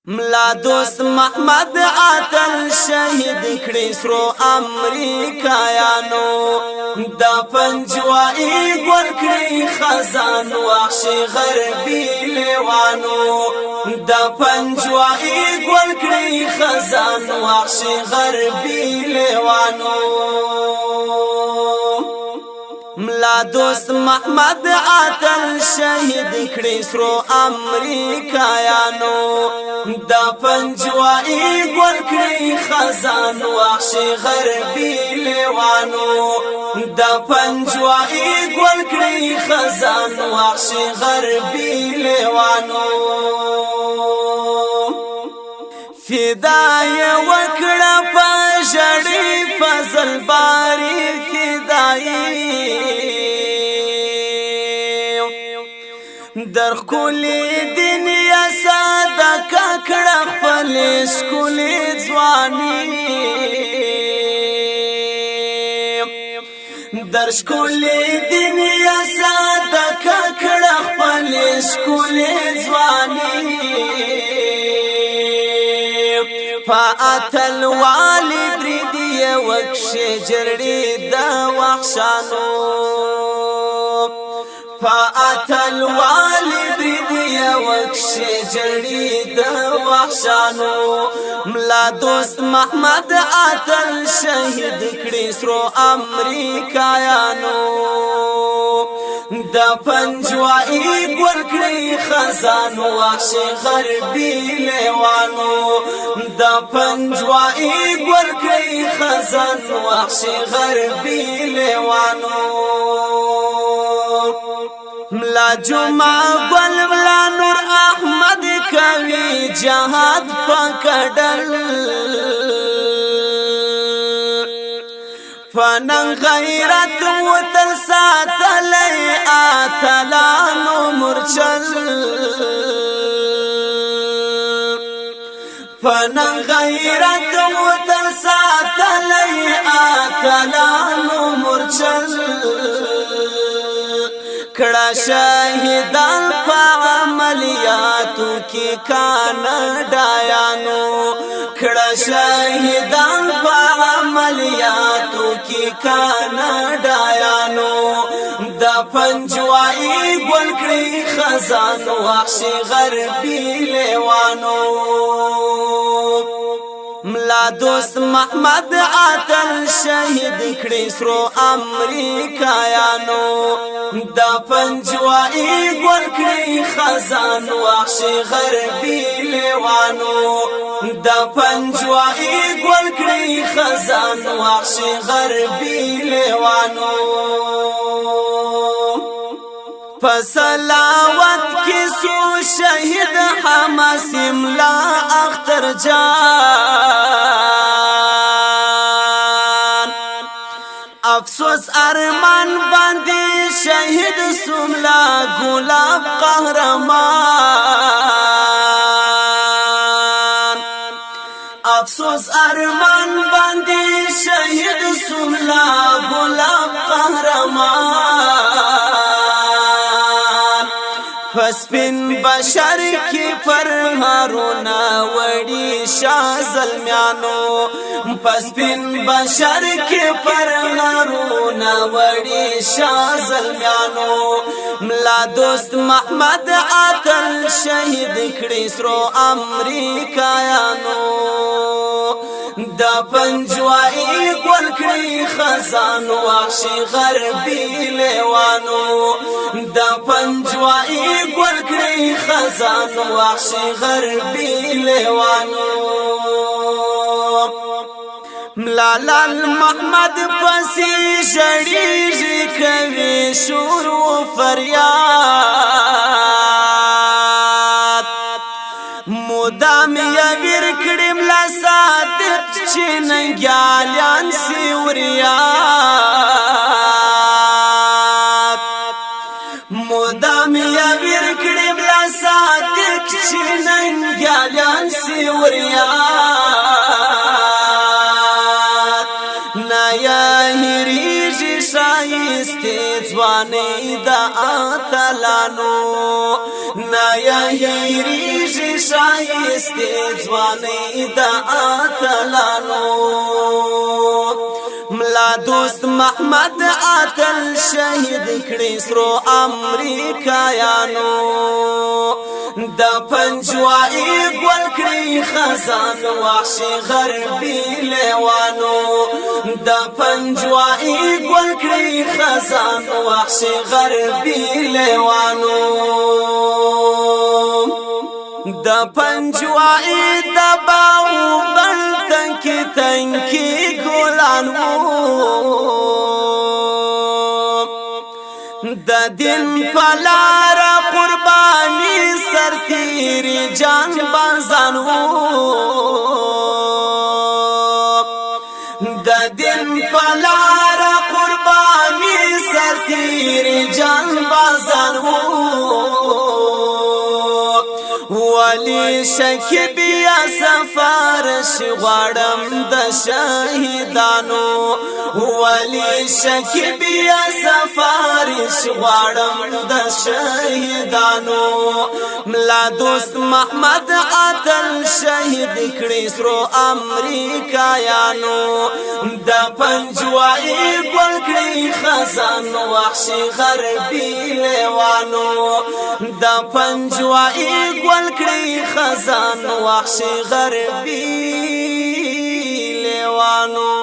ملا دوست محمد عادل شهید کړي سرو امریکایانو د پنجوایي ګل کړي خزان وحشي غربي لیوانو د پنجوایي ګل کړي خزان وحشي غربي لیوانو ملا دوست محمد عادل شهید کړي سرو امریکایانو د پنجوایي ګل کړي خزان وحشي غربي لیوانو د پنجوایي ګل کړي خزان وحشي غربي لیوانو فدای وکړه په ژړې فضل باري فدای در کلی دنیا ساده ککړه خپل سکولې ځواني در کلی دنیا ساده ککړه خپل سکولې ځواني فاتل والی بریدی وکش جرڑی دا وحشانو فاتل والی بریدی وکش جرڑی دا وحشانو ملا دوست محمد عادل شهید کړي سرو امریکایانو د پنجوایي ګل کړي خزان وحشي غربي لیوانو د پنجوایي ګل کړي خزان وحشي غربي لیوانو ملا جمعه ګل ملا نور احمد کوي جهاد پکړل فنن غیرت وتل ساتلی آتلانو مرچل فنن غیرت وتل ساتلی آتلانو مرچل کڑا شاہدان پا عملیاتو کی کانڈایانو کڑا شاہدان پا عملیاتو کی کانڈایانو دا پنجوائی گل کڑی خزان وحشی غربی لیوانو ملا دوست محمد عادل شهید کړي سرو امریکایانو د پنجوایي ګل کړي خزان وحشي غربي لیوانو د پنجوایي ګل کړي خزان وحشي غربي لیوانو فصلاوت کی سو شہید حماس ملا اختر جان افسوس ارمان باندې شہید سملا گلاب قهرمان افسوس ارمان باندې شہید سملا گلاب قهرمان فسپن بشر کی پر هارونا وڑی شاہ ظلمیانو فسپن بشر کی پر هارونا وڑی شاہ ظلمیانو ملا دوست محمد عادل شہید کړي سرو امریکایانو د پنجوایي ګل کړي خزان وحشي غربي لیوانو د پنجوایي ګل کړي خزان وحشي غربي لیوانو ملال محمد پسې شړې کوي شور و فریاد مدام یویر کړي ملا صادق چې ننګیالیان سیوریات مدام یویر کړي ملا صادق چې ننګیالیان سیوریات نایا هریږي شایسته ځواني د اتلانو نایا هریږي شایسته ځواني د اتلانو ملا دوست محمد اتل شهید کړي سرو امریکایانو د پنجوایي ګل کړي خزان وحشي غربي لیوانو د پنجوایي ګل کړي خزان وحشي غربي لیوانو د پنجوایي د باو بل تنکی ګلان د دین پلار قربانی سرتیری جان بازان د دین پلار قربانی سرتیری جان بازان ولی شکیب یا سفارش غواړم د شهیدانو ولی شکیب یا سفارش غواړم د شهیدانو ملا دوست محمد اتل شهید کړي سرو امریکایانو د پنجوایي ګل کړي خزان وحشي غربي لیوانو د پنجوایي ګل کړي خزان وحشي غربي لیوانو